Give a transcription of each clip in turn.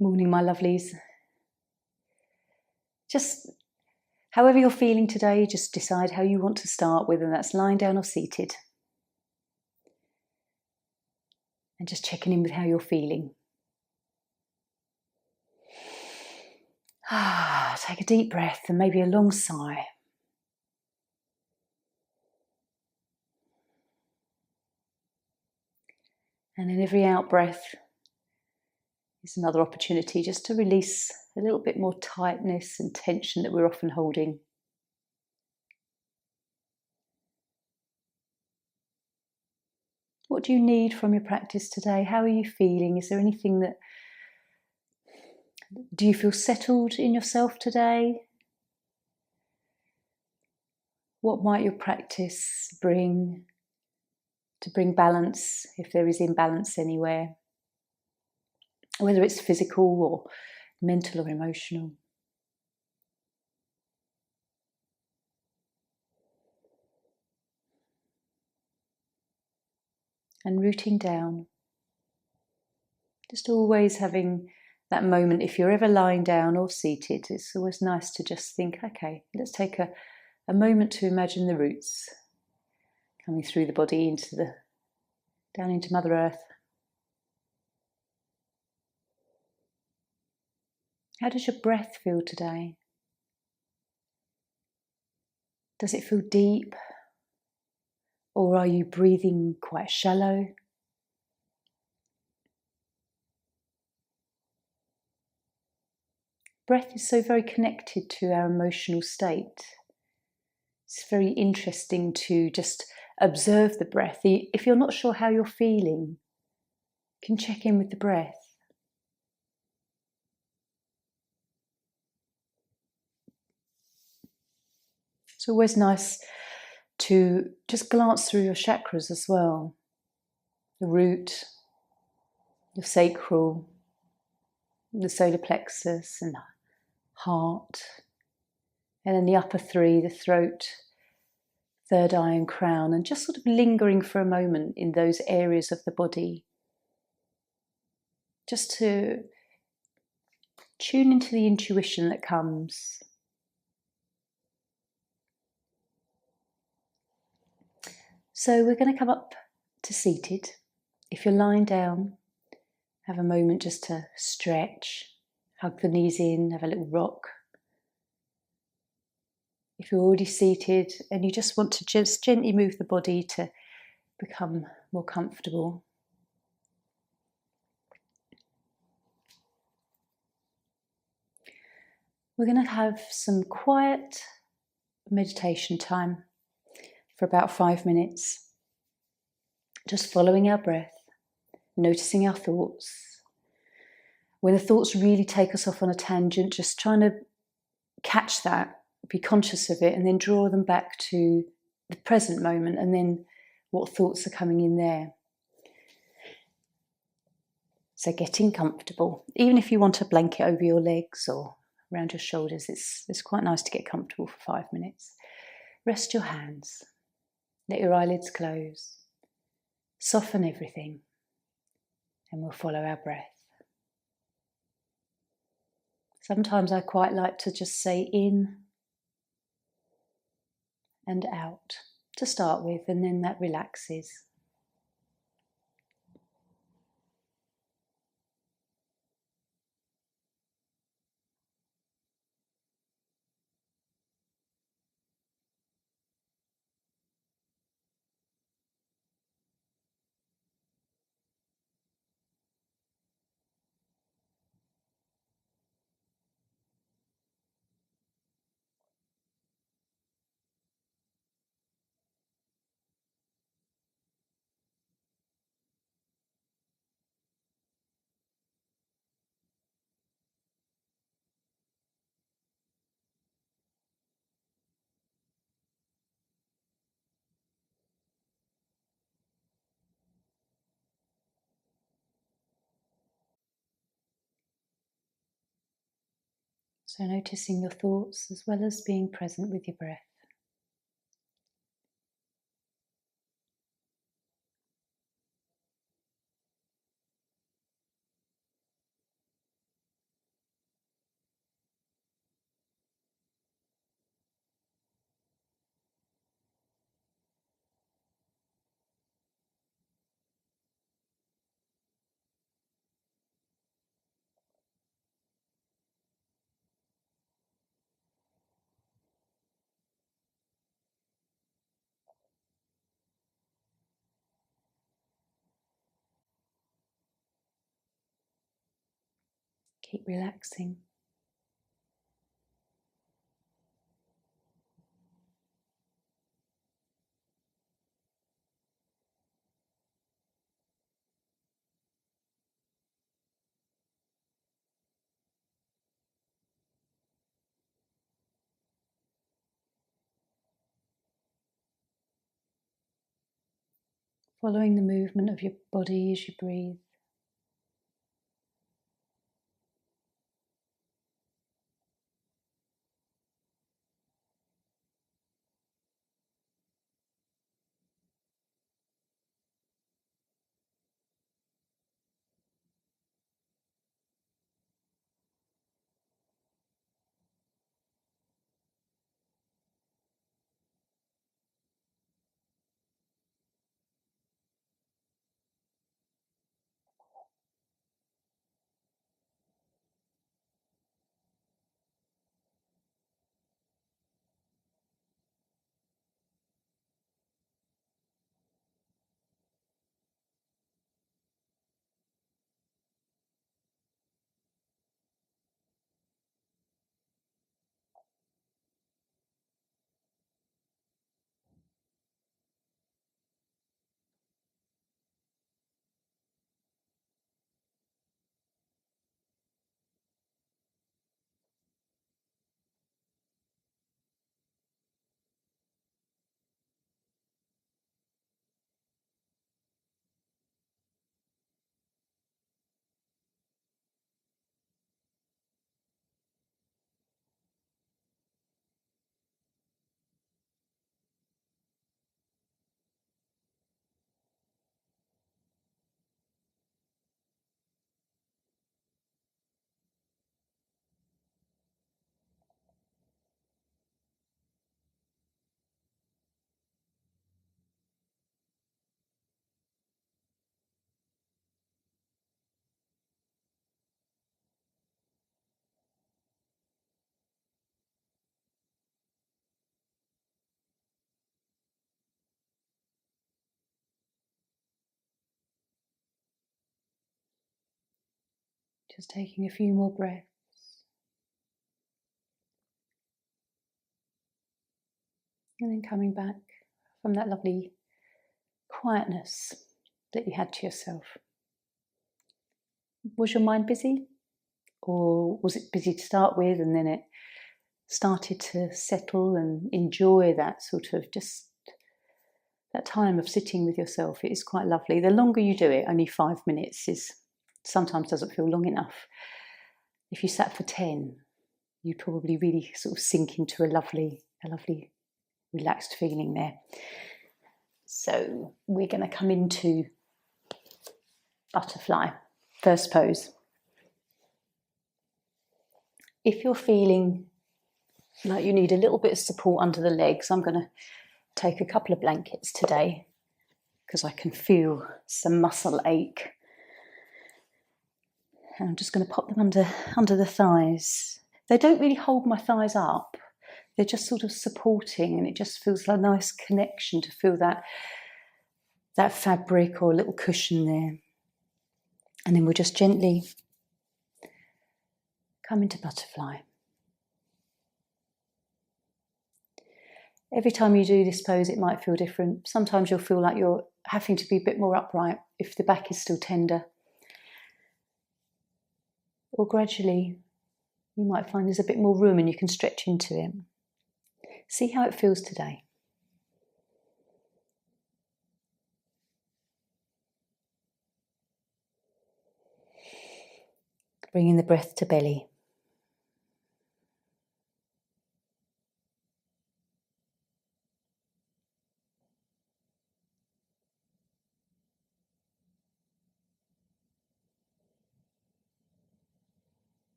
Morning, my lovelies. Just however you're feeling today, just decide how you want to start, whether that's lying down or seated. And just checking in with how you're feeling. Take a deep breath and maybe a long sigh. And in every out breath is another opportunity just to release a little bit more tightness and tension that we're often holding. What do you need from your practice today? How are you feeling? Is there anything that... Do you feel settled in yourself today? What might your practice bring to bring balance if there is imbalance anywhere? Whether it's physical or mental or emotional. And rooting down. Just always having that moment, if you're ever lying down or seated, it's always nice to just think, okay, let's take a moment to imagine the roots coming through the body down into Mother Earth. How does your breath feel today? Does it feel deep? Or are you breathing quite shallow? Breath is so very connected to our emotional state. It's very interesting to just observe the breath. If you're not sure how you're feeling, you can check in with the breath. It's always nice to just glance through your chakras as well. The root, the sacral, the solar plexus and heart. And then the upper three, the throat, third eye and crown. And just sort of lingering for a moment in those areas of the body. Just to tune into the intuition that comes. So we're going to come up to seated. If you're lying down, have a moment just to stretch, hug the knees in, have a little rock. If you're already seated and you just want to just gently move the body to become more comfortable. We're going to have some quiet meditation time for about 5 minutes. Just following our breath, noticing our thoughts. When the thoughts really take us off on a tangent, just trying to catch that, be conscious of it, and then draw them back to the present moment and then what thoughts are coming in there. So getting comfortable. Even if you want a blanket over your legs or around your shoulders, it's quite nice to get comfortable for 5 minutes. Rest your hands. Let your eyelids close. Soften everything. And we'll follow our breath. Sometimes I quite like to just say in and out to start with, and then that relaxes. So noticing your thoughts as well as being present with your breath. Keep relaxing. Following the movement of your body as you breathe. Just taking a few more breaths. And then coming back from that lovely quietness that you had to yourself. Was your mind busy? Or was it busy to start with and then it started to settle and enjoy that sort of just that time of sitting with yourself? It is quite lovely. The longer you do it, only 5 minutes is sometimes doesn't feel long enough. If you sat for 10, you'd probably really sort of sink into a lovely relaxed feeling there. So we're going to come into butterfly, first pose. If you're feeling like you need a little bit of support under the legs, I'm going to take a couple of blankets today because I can feel some muscle ache. And I'm just going to pop them under the thighs. They don't really hold my thighs up. They're just sort of supporting, and it just feels like a nice connection to feel that fabric or a little cushion there. And then we'll just gently come into butterfly. Every time you do this pose, it might feel different. Sometimes you'll feel like you're having to be a bit more upright if the back is still tender. Or gradually, you might find there's a bit more room and you can stretch into it. See how it feels today. Bringing the breath to belly.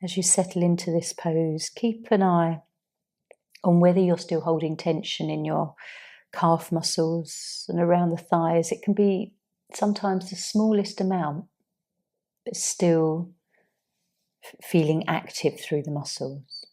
As you settle into this pose, keep an eye on whether you're still holding tension in your calf muscles and around the thighs. It can be sometimes the smallest amount, but still feeling active through the muscles.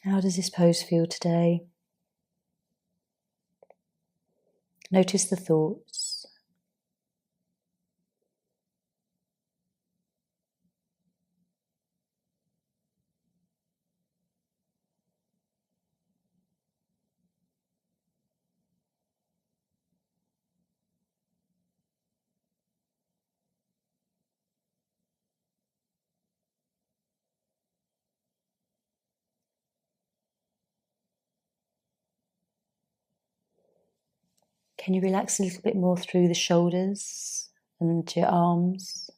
How does this pose feel today? Notice the thoughts. Can you relax a little bit more through the shoulders and your arms?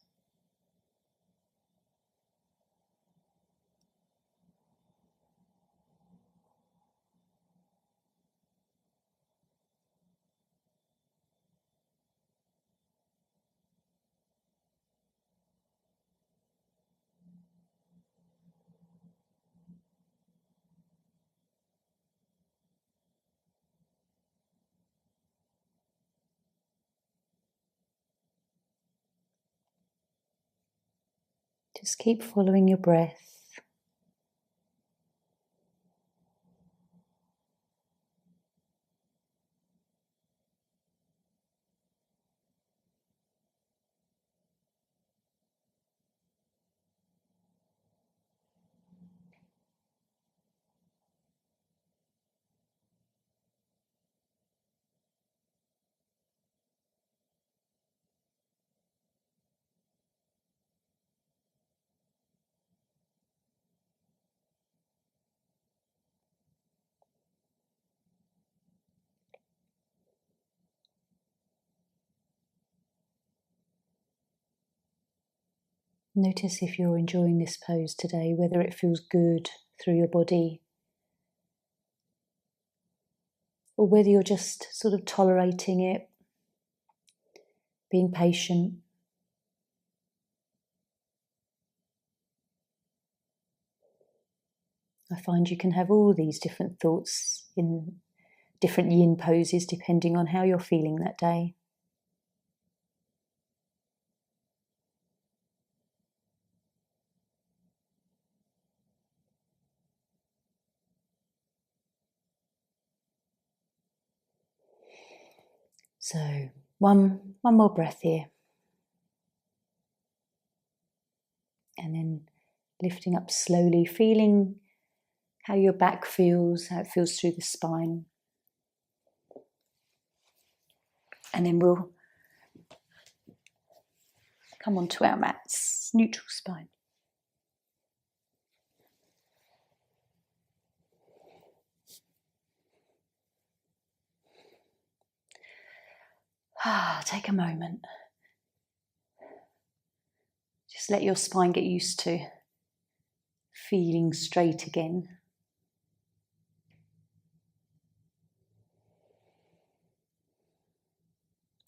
Just keep following your breath. Notice if you're enjoying this pose today, whether it feels good through your body or whether you're just sort of tolerating it, being patient. I find you can have all these different thoughts in different yin poses depending on how you're feeling that day. So one more breath here. And then lifting up slowly, feeling how your back feels, how it feels through the spine. And then we'll come onto our mats, neutral spine. Take a moment. Just let your spine get used to feeling straight again.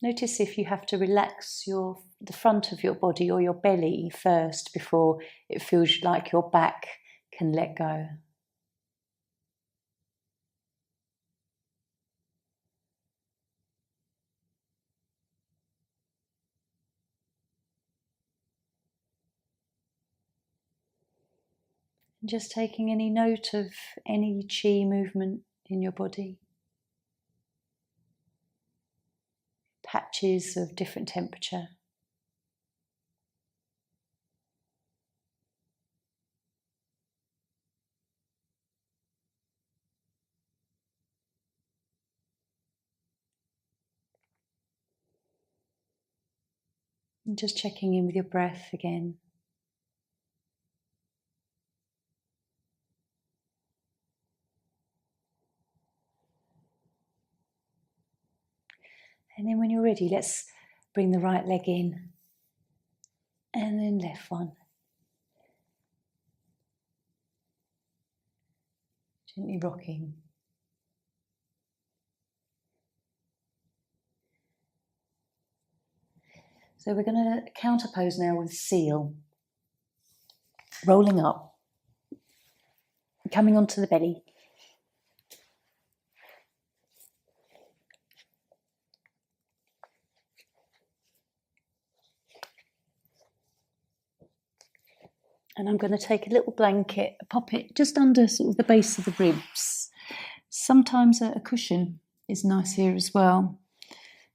Notice if you have to relax the front of your body or your belly first before it feels like your back can let go. And just taking any note of any chi movement in your body. Patches of different temperature. And just checking in with your breath again. And then when you're ready, let's bring the right leg in and then left one. Gently rocking. So we're going to counter pose now with seal. Rolling up, coming onto the belly. And I'm going to take a little blanket, pop it just under sort of the base of the ribs. Sometimes a cushion is nice here as well.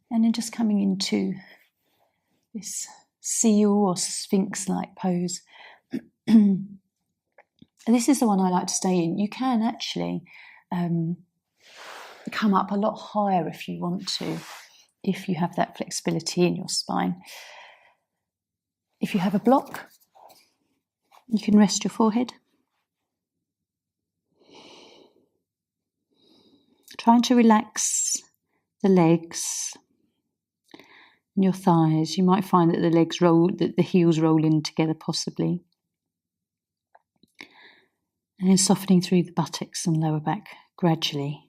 And then just coming into this seal or sphinx-like pose. And this is the one I like to stay in. You can actually come up a lot higher if you want to, if you have that flexibility in your spine. If you have a block, you can rest your forehead. Trying to relax the legs and your thighs. You might find that the heels roll in together possibly. And then softening through the buttocks and lower back gradually.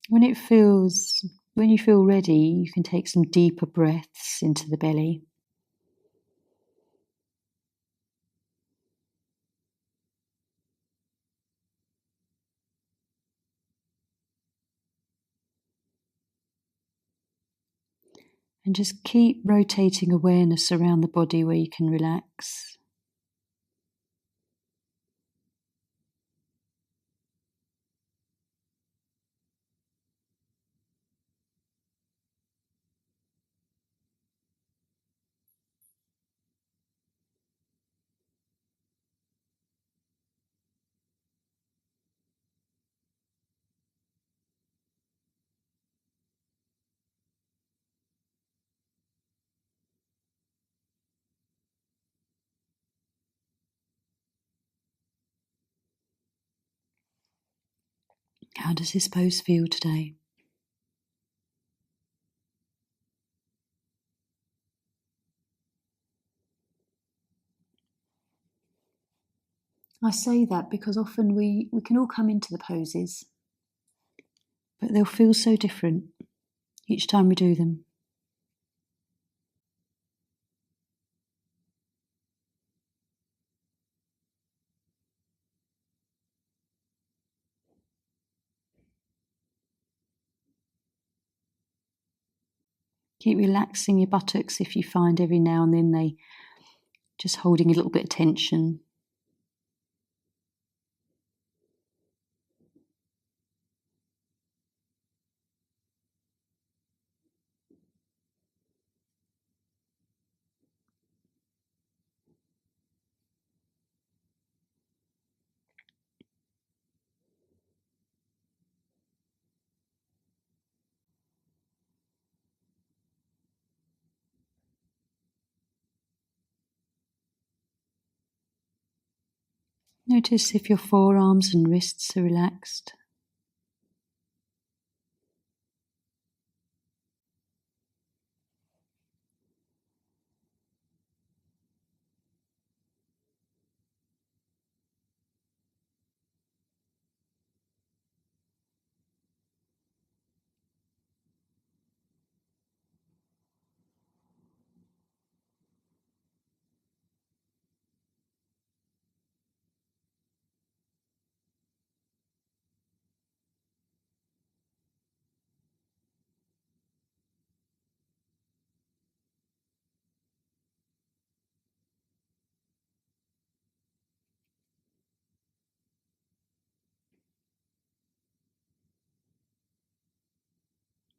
When you feel ready, you can take some deeper breaths into the belly. And just keep rotating awareness around the body where you can relax. How does this pose feel today? I say that because often we can all come into the poses, but they'll feel so different each time we do them. Keep relaxing your buttocks if you find every now and then they just holding a little bit of tension. Notice if your forearms and wrists are relaxed.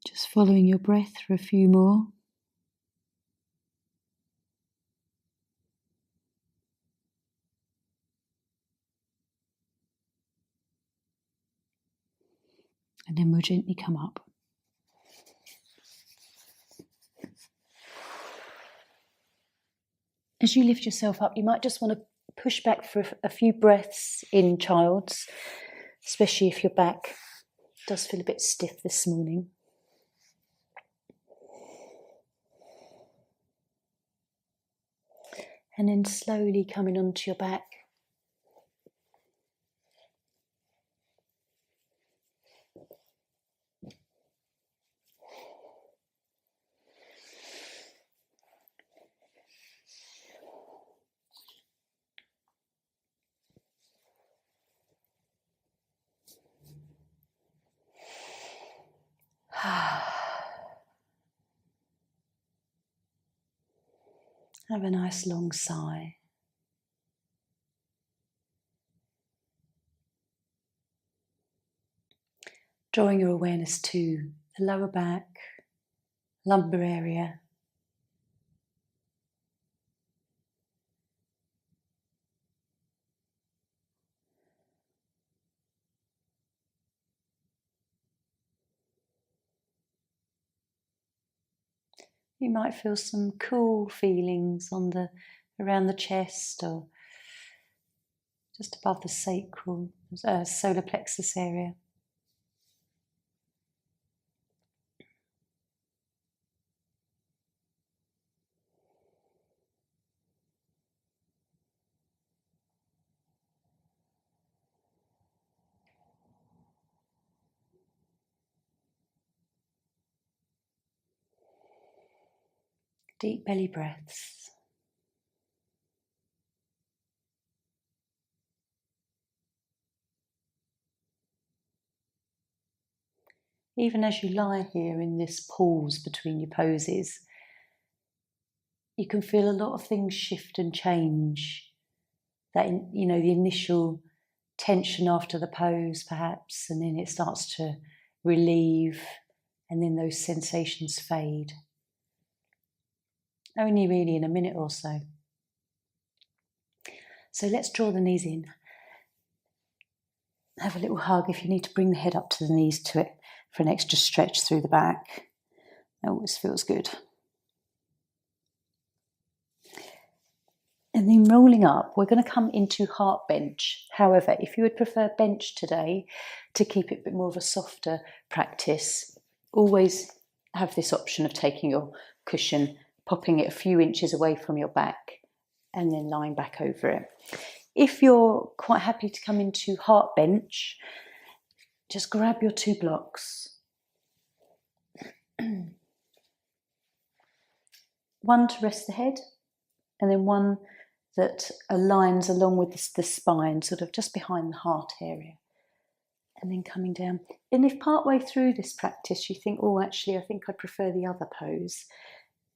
Just following your breath for a few more. And then we'll gently come up. As you lift yourself up, you might just want to push back for a few breaths in child's, especially if your back does feel a bit stiff this morning. And then slowly coming onto your back. Have a nice long sigh. Drawing your awareness to the lower back, lumbar area. You might feel some cool feelings around the chest or just above the sacral, solar plexus area. Deep belly breaths. Even as you lie here in this pause between your poses, you can feel a lot of things shift and change. That, the initial tension after the pose perhaps, and then it starts to relieve, and then those sensations fade. Only really in a minute or so. So let's draw the knees in. Have a little hug if you need to bring the head up to the knees to it for an extra stretch through the back. That always feels good. And then rolling up, we're going to come into heart bench. However, if you would prefer bench today to keep it a bit more of a softer practice, always have this option of taking your cushion, popping it a few inches away from your back, and then lying back over it. If you're quite happy to come into heart bench, just grab your 2 blocks. One to rest the head, and then one that aligns along with the spine, sort of just behind the heart area. And then coming down. And if partway through this practice you think, oh, actually, I think I prefer the other pose,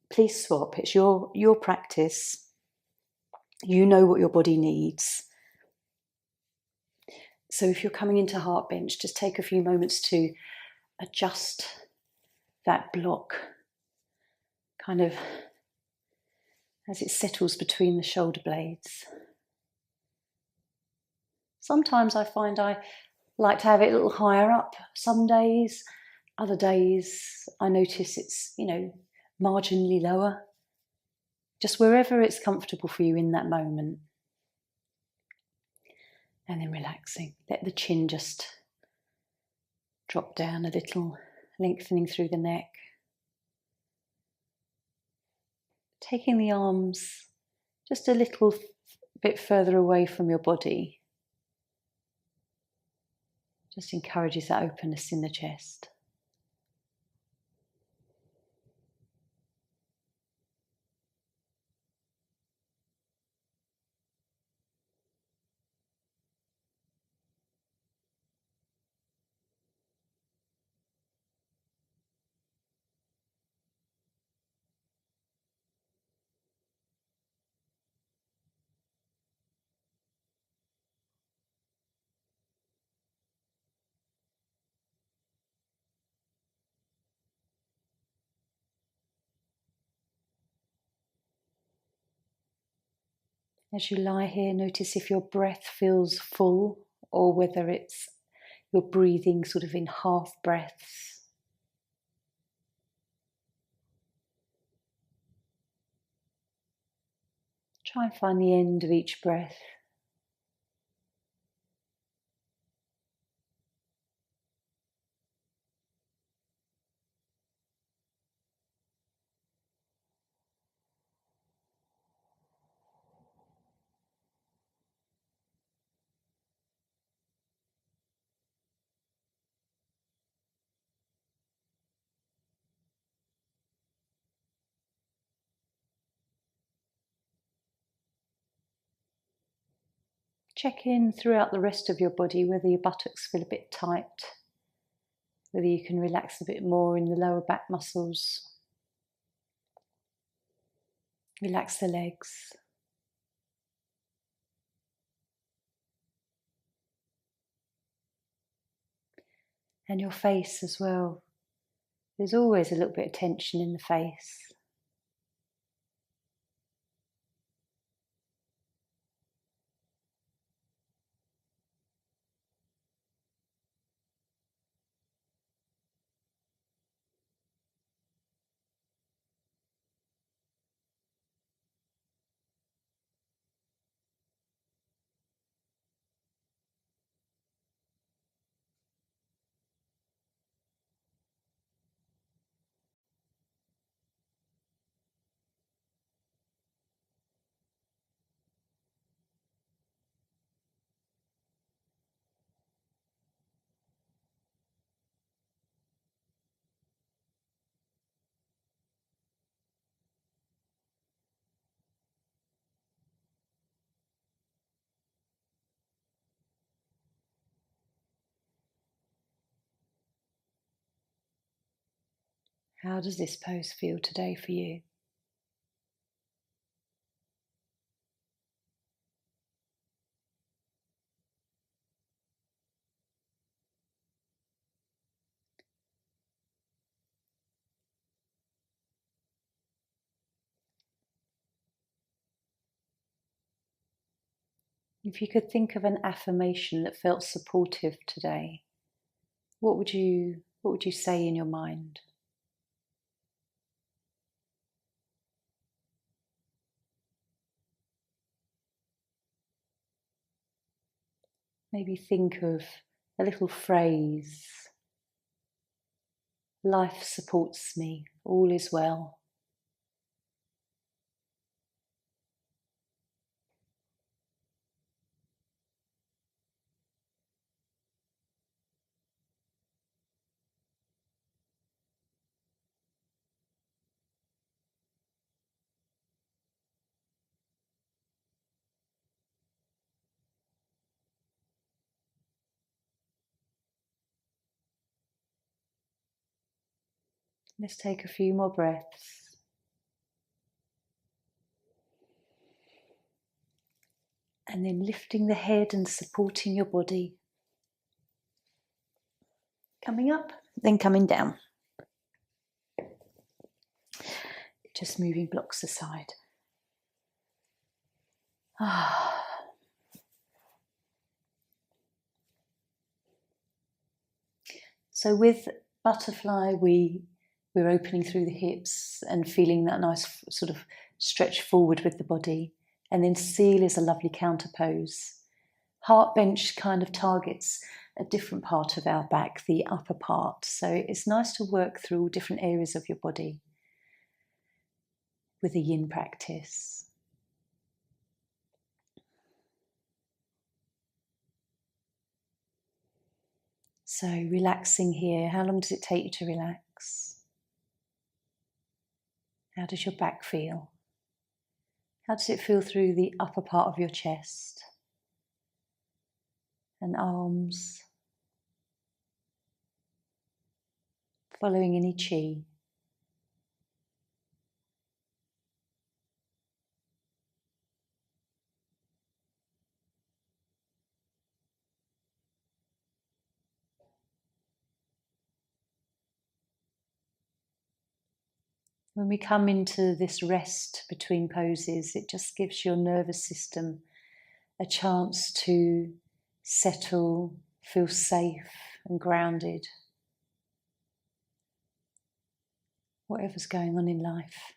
please swap. It's your practice. You know what your body needs. So if you're coming into heart bench, just take a few moments to adjust that block, kind of as it settles between the shoulder blades. Sometimes I find I like to have it a little higher up some days. Other days I notice it's, marginally lower. Just wherever it's comfortable for you in that moment. And then relaxing. Let the chin just drop down a little, lengthening through the neck. Taking the arms just a little bit further away from your body. Just encourages that openness in the chest. As you lie here, notice if your breath feels full or whether it's you're breathing sort of in half breaths. Try and find the end of each breath. Check in throughout the rest of your body whether your buttocks feel a bit tight, whether you can relax a bit more in the lower back muscles. Relax the legs. And your face as well. There's always a little bit of tension in the face. How does this pose feel today for you? If you could think of an affirmation that felt supportive today, what would you say in your mind? Maybe think of a little phrase. Life supports me, all is well. Let's take a few more breaths. And then lifting the head and supporting your body. Coming up, then coming down. Just moving blocks aside. So with butterfly, we're opening through the hips and feeling that nice sort of stretch forward with the body. And then seal is a lovely counter pose. Heart bench kind of targets a different part of our back, the upper part. So it's nice to work through all different areas of your body with a yin practice. So relaxing here. How long does it take you to relax? How does your back feel? How does it feel through the upper part of your chest and arms? Following any chi. When we come into this rest between poses, it just gives your nervous system a chance to settle, feel safe and grounded. Whatever's going on in life.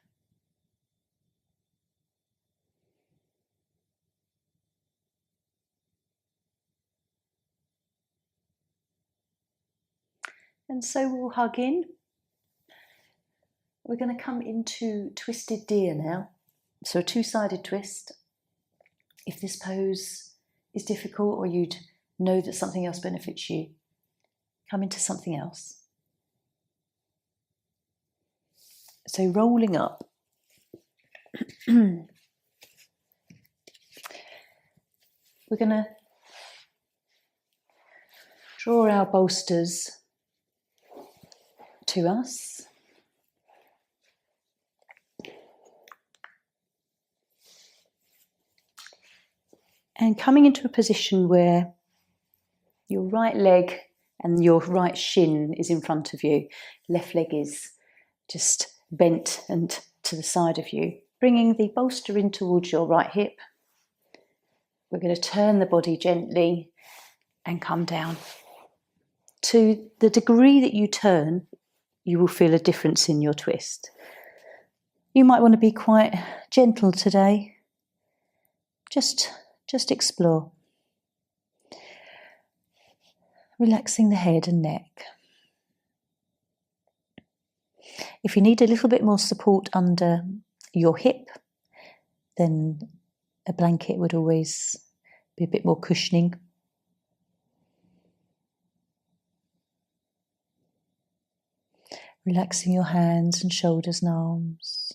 And so we'll hug in. We're going to come into twisted deer now. So a two-sided twist. If this pose is difficult or you'd know that something else benefits you, come into something else. So rolling up. We're going to draw our bolsters to us. And coming into a position where your right leg and your right shin is in front of you. Left leg is just bent and to the side of you. Bringing the bolster in towards your right hip. We're going to turn the body gently and come down. To the degree that you turn, you will feel a difference in your twist. You might want to be quite gentle today. Just explore. Relaxing the head and neck. If you need a little bit more support under your hip, then a blanket would always be a bit more cushioning. Relaxing your hands and shoulders and arms.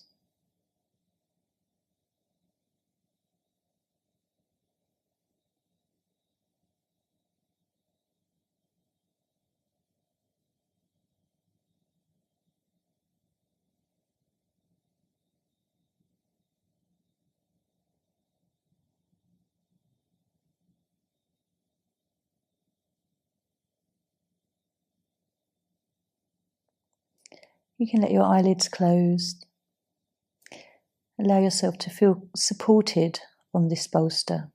You can let your eyelids close. Allow yourself to feel supported on this bolster.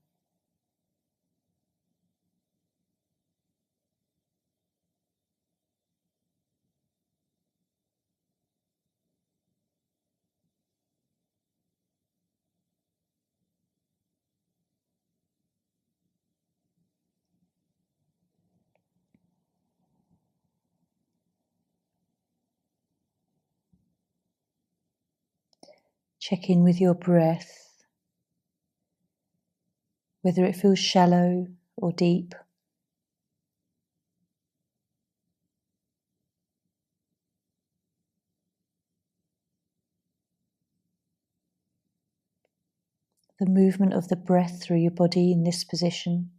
Check in with your breath, whether it feels shallow or deep. The movement of the breath through your body in this position.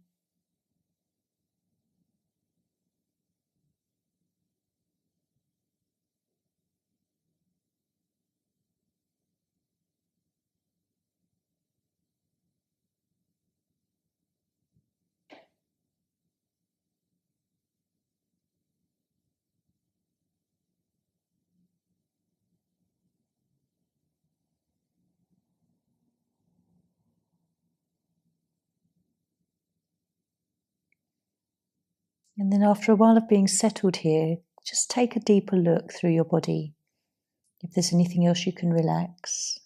And then after a while of being settled here, just take a deeper look through your body. If there's anything else you can relax.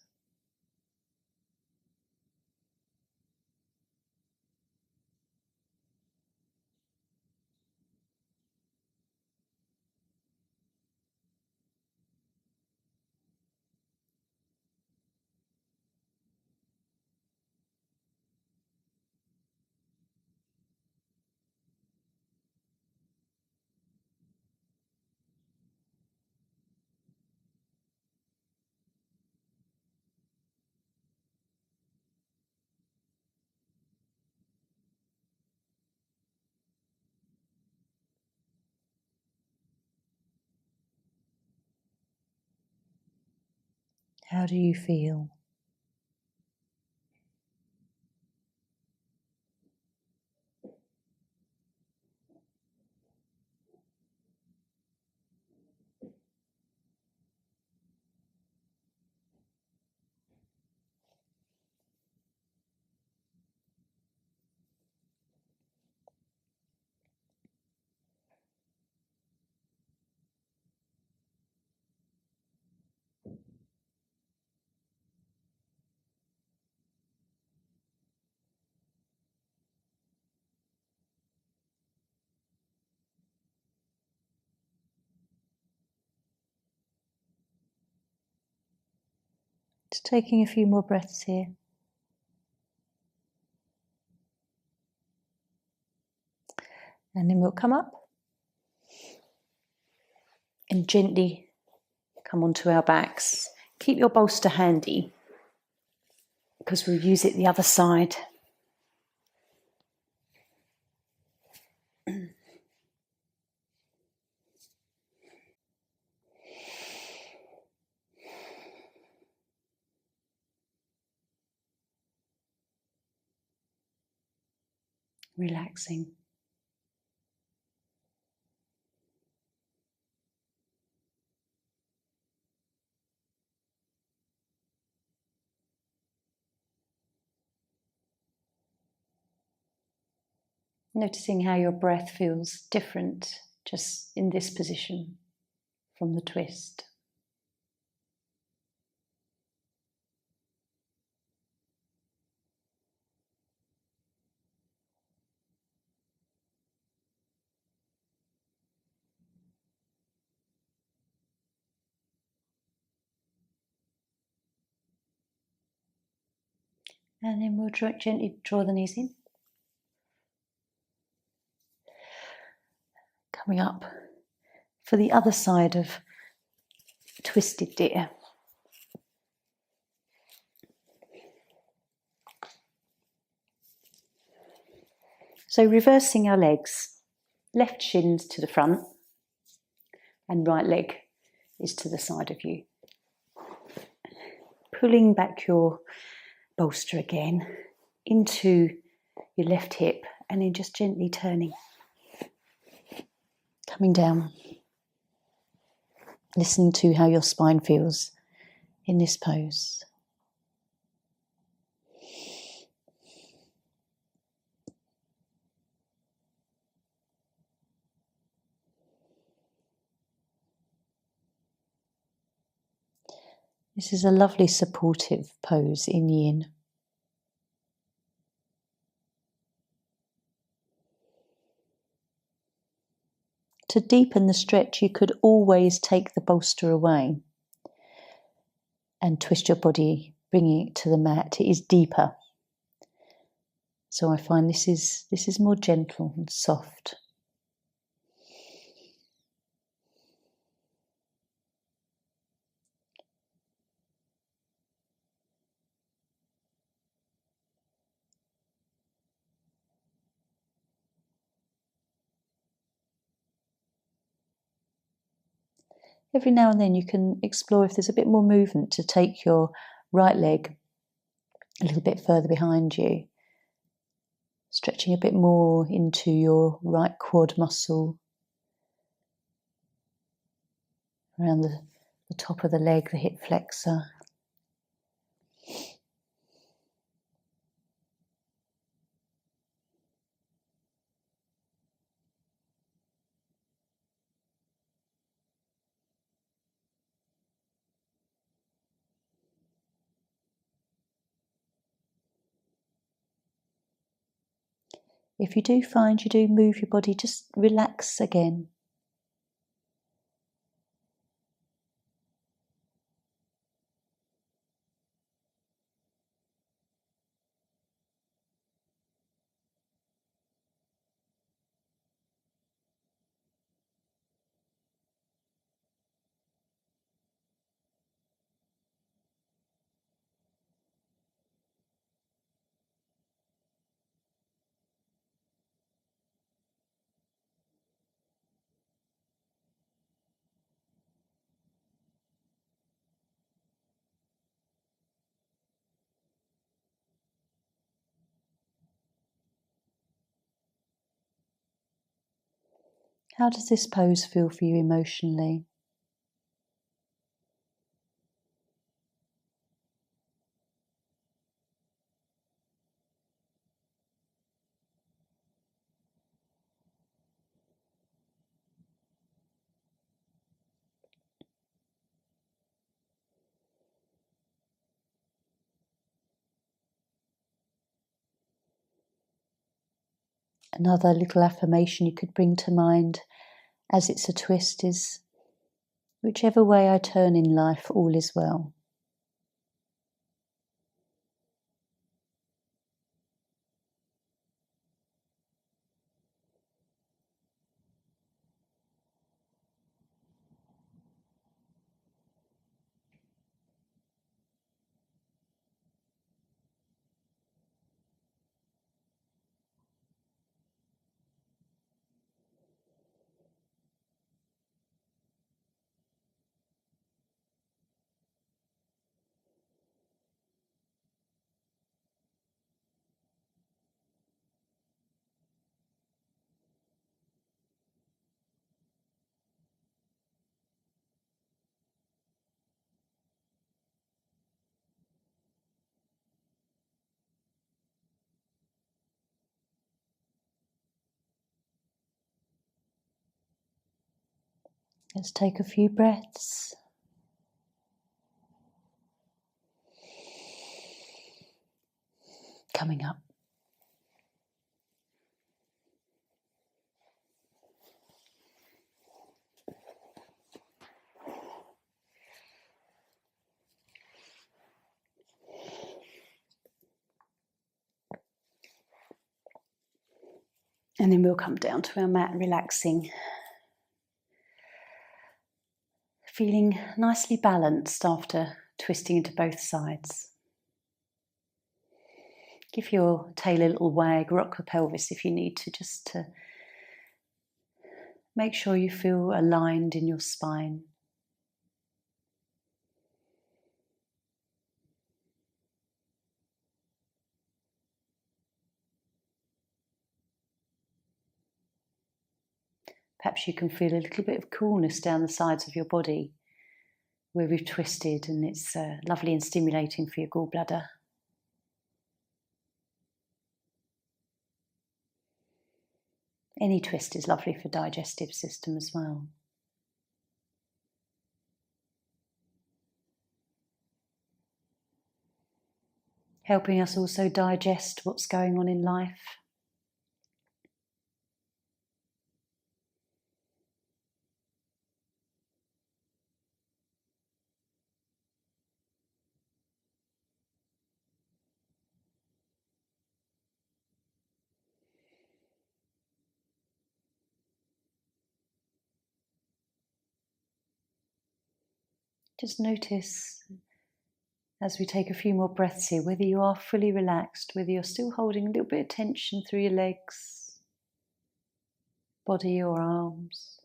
How do you feel? Just taking a few more breaths here. And then we'll come up and gently come onto our backs. Keep your bolster handy because we'll use it the other side. relaxing. Noticing how your breath feels different just in this position from the twist. And then we'll gently draw the knees in. Coming up for the other side of twisted deer. So reversing our legs, left shins to the front and right leg is to the side of you. Pulling back your bolster again into your left hip and then just gently turning. Coming down, listening to how your spine feels in this pose. This is a lovely supportive pose in yin. To deepen the stretch, you could always take the bolster away and twist your body, bringing it to the mat. It is deeper. So I find this is more gentle and soft. Every now and then you can explore if there's a bit more movement to take your right leg a little bit further behind you, stretching a bit more into your right quad muscle, around the top of the leg, the hip flexor. If you do find you do move your body, just relax again. How does this pose feel for you emotionally? Another little affirmation you could bring to mind as it's a twist is, whichever way I turn in life, all is well. Let's take a few breaths. Coming up. And then we'll come down to our mat, relaxing. Feeling nicely balanced after twisting into both sides. Give your tail a little wag, rock the pelvis if you need to, just to make sure you feel aligned in your spine. Perhaps you can feel a little bit of coolness down the sides of your body where we've twisted, and it's lovely and stimulating for your gallbladder. Any twist is lovely for digestive system as well. Helping us also digest what's going on in life. Just notice as we take a few more breaths here, whether you are fully relaxed, whether you're still holding a little bit of tension through your legs, body or arms.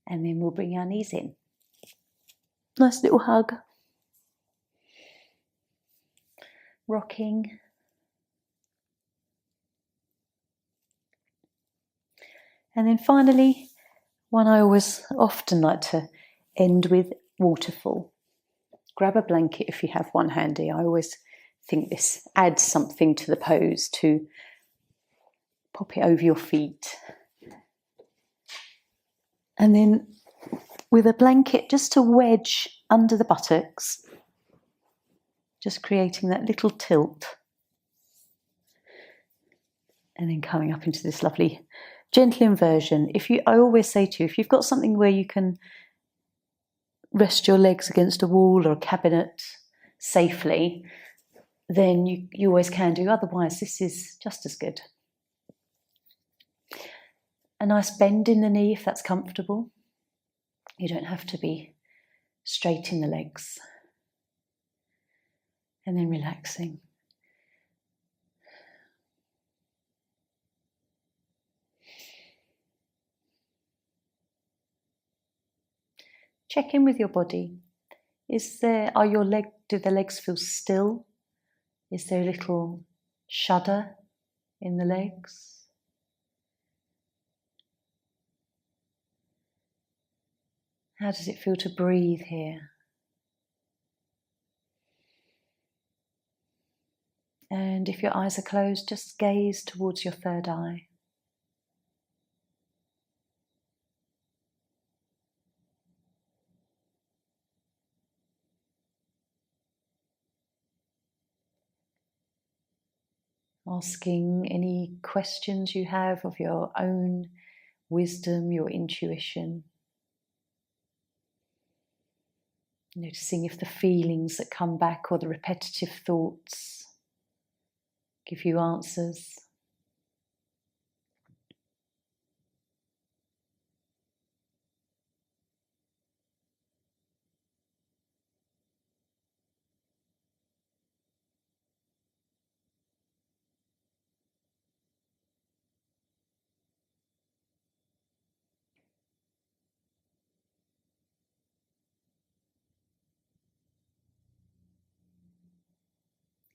And then we'll bring our knees in. Nice little hug. Rocking. And then finally, one I often like to end with, waterfall. Grab a blanket if you have one handy. I always think this adds something to the pose, to pop it over your feet. And then with a blanket just to wedge under the buttocks, just creating that little tilt. And then coming up into this lovely gentle inversion. I always say to you, if you've got something where you can rest your legs against a wall or a cabinet safely, then you always can do. Otherwise, this is just as good. A nice bend in the knee if that's comfortable. You don't have to be straight in the legs. And then relaxing. Check in with your body. Do the legs feel still? Is there a little shudder in the legs? How does it feel to breathe here? And if your eyes are closed, just gaze towards your third eye. Asking any questions you have of your own wisdom, your intuition. Noticing if the feelings that come back or the repetitive thoughts give you answers.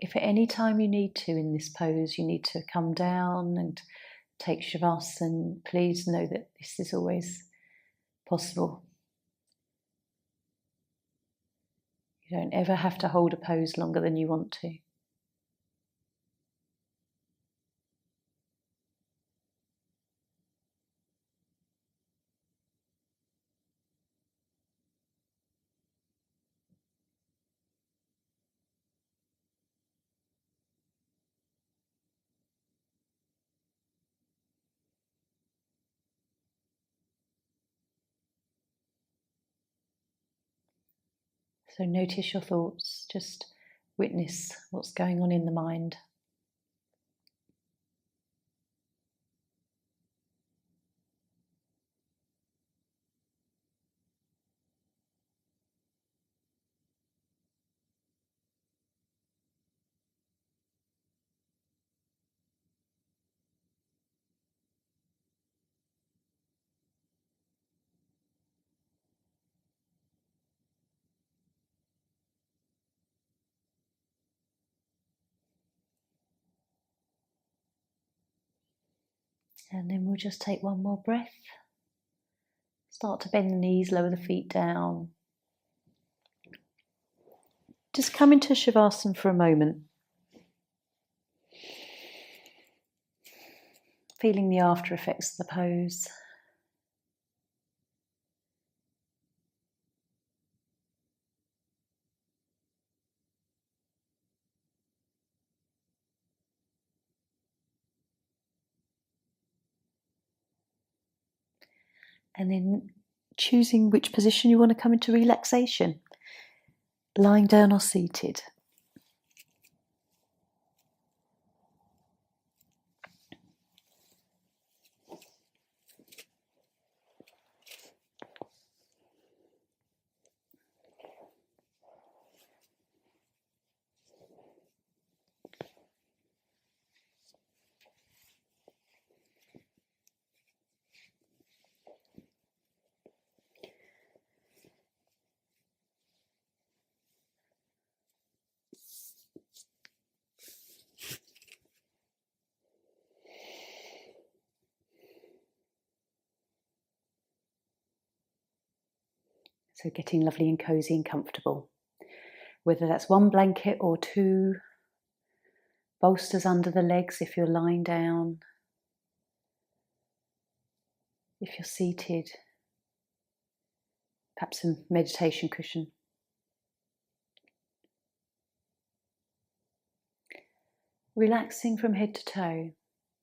If at any time you need to in this pose, you need to come down and take Shavasana, please know that this is always possible. You don't ever have to hold a pose longer than you want to. So notice your thoughts, just witness what's going on in the mind. And then we'll just take one more breath. Start to bend the knees, lower the feet down. Just come into Shavasana for a moment. Feeling the after effects of the pose. And then choosing which position you want to come into relaxation. Lying down or seated. So getting lovely and cozy and comfortable. Whether that's one blanket or two, bolsters under the legs if you're lying down. If you're seated, perhaps a meditation cushion. Relaxing from head to toe.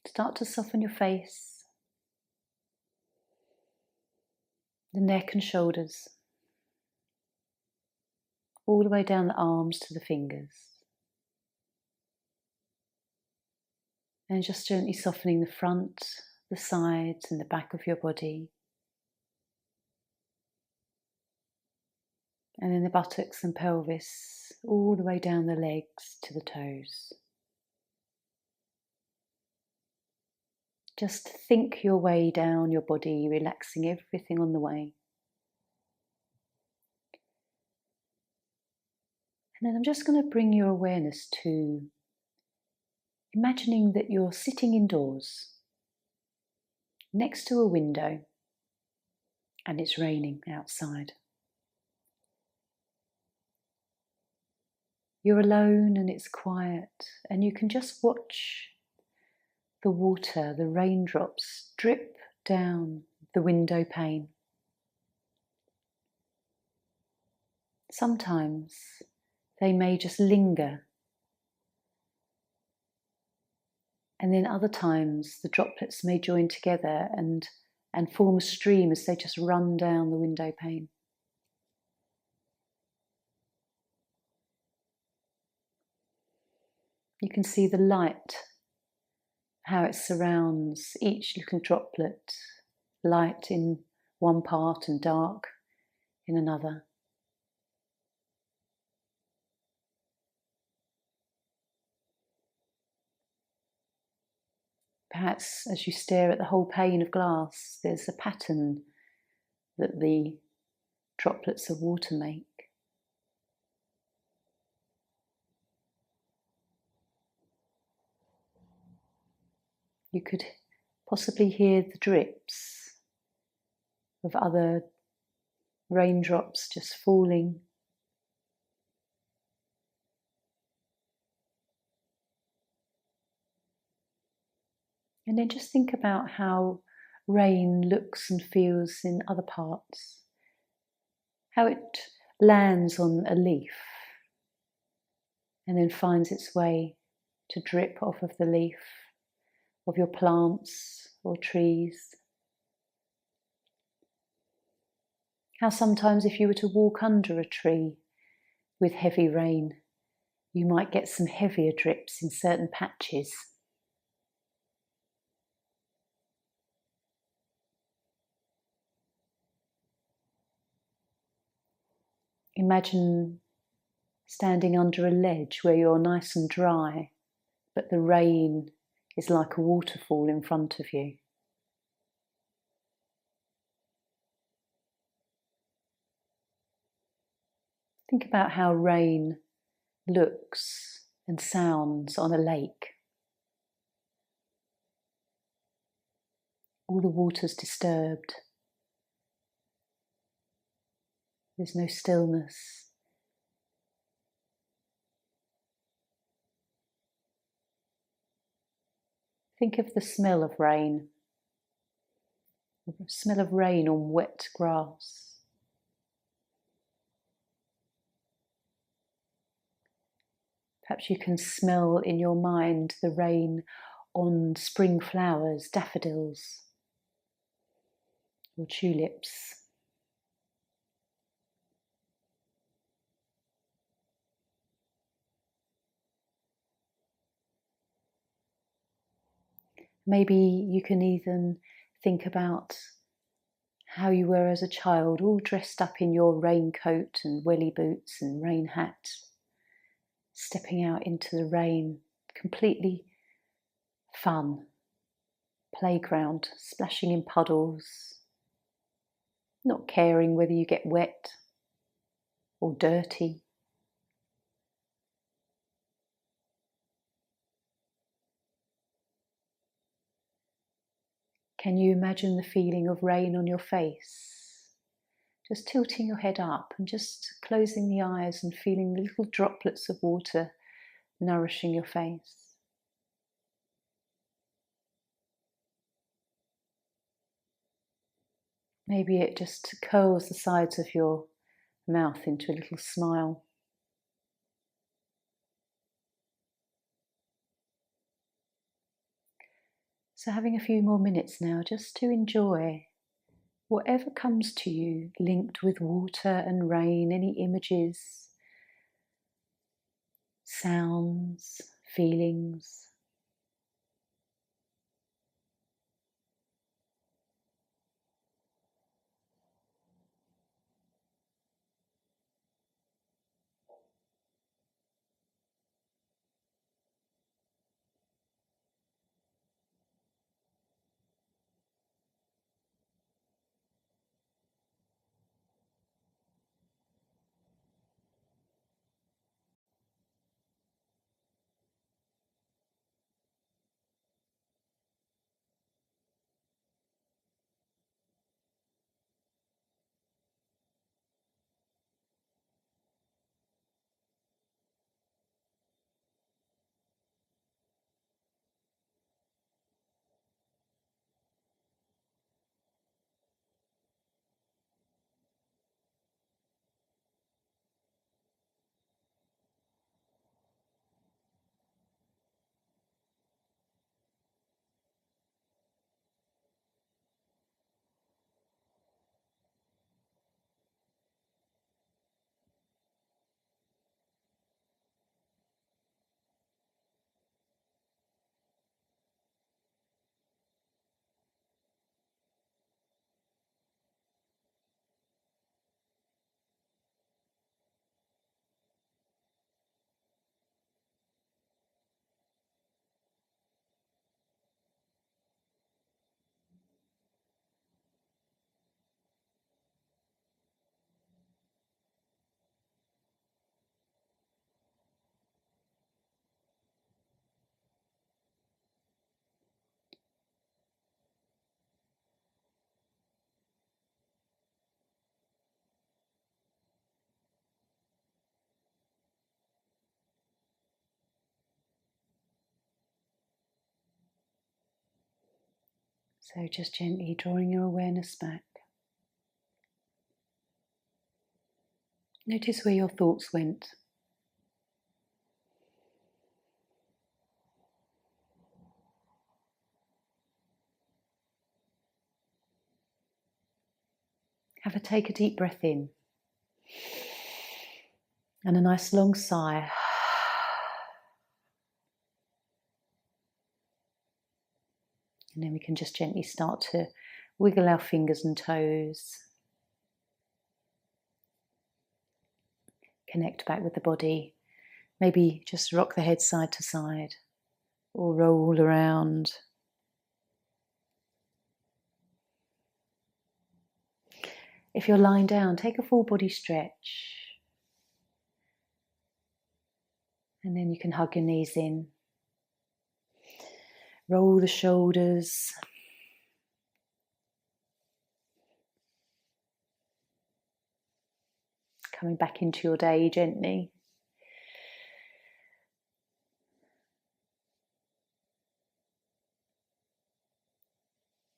Start to soften your face, the neck and shoulders, all the way down the arms to the fingers. And just gently softening the front, the sides and the back of your body. And then the buttocks and pelvis, all the way down the legs to the toes. Just think your way down your body, relaxing everything on the way. And then I'm just going to bring your awareness to imagining that you're sitting indoors, next to a window, and it's raining outside. You're alone and it's quiet, and you can just watch the water, the raindrops drip down the window pane. Sometimes they may just linger, and then other times the droplets may join together and form a stream as they just run down the window pane. You can see the light, how it surrounds each little droplet, light in one part and dark in another. Perhaps as you stare at the whole pane of glass, there's a pattern that the droplets of water make. You could possibly hear the drips of other raindrops just falling And then just think about how rain looks and feels in other parts, how it lands on a leaf and then finds its way to drip off of the leaf of your plants or trees. How sometimes if you were to walk under a tree with heavy rain, you might get some heavier drips in certain patches. Imagine standing under a ledge where you're nice and dry, but the rain is like a waterfall in front of you. Think about how rain looks and sounds on a lake. All the water's disturbed. There's no stillness. Think of the smell of rain. The smell of rain on wet grass. Perhaps you can smell in your mind the rain on spring flowers, daffodils or tulips. Maybe you can even think about how you were as a child, all dressed up in your raincoat and welly boots and rain hat, stepping out into the rain, completely fun, playground, splashing in puddles, not caring whether you get wet or dirty. Can you imagine the feeling of rain on your face? Just tilting your head up and just closing the eyes and feeling the little droplets of water nourishing your face. Maybe it just curls the sides of your mouth into a little smile. So having a few more minutes now just to enjoy whatever comes to you linked with water and rain, any images, sounds, feelings. So just gently drawing your awareness back. Notice where your thoughts went. Take a deep breath in and a nice long sigh. And then we can just gently start to wiggle our fingers and toes. Connect back with the body. Maybe just rock the head side to side or roll around. If you're lying down, take a full body stretch. And then you can hug your knees in. Roll the shoulders. Coming back into your day gently.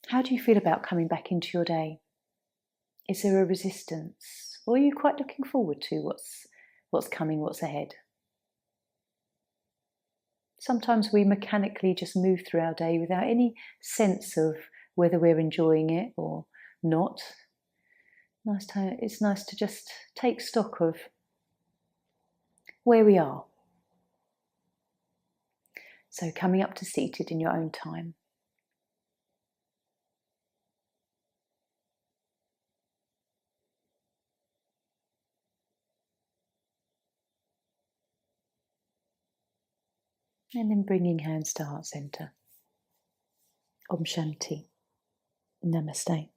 How do you feel about coming back into your day? Is there a resistance? Or are you quite looking forward to what's coming, what's ahead? Sometimes we mechanically just move through our day without any sense of whether we're enjoying it or not. It's nice to just take stock of where we are. So coming up to seated in your own time. And then bringing hands to heart center. Om Shanti. Namaste.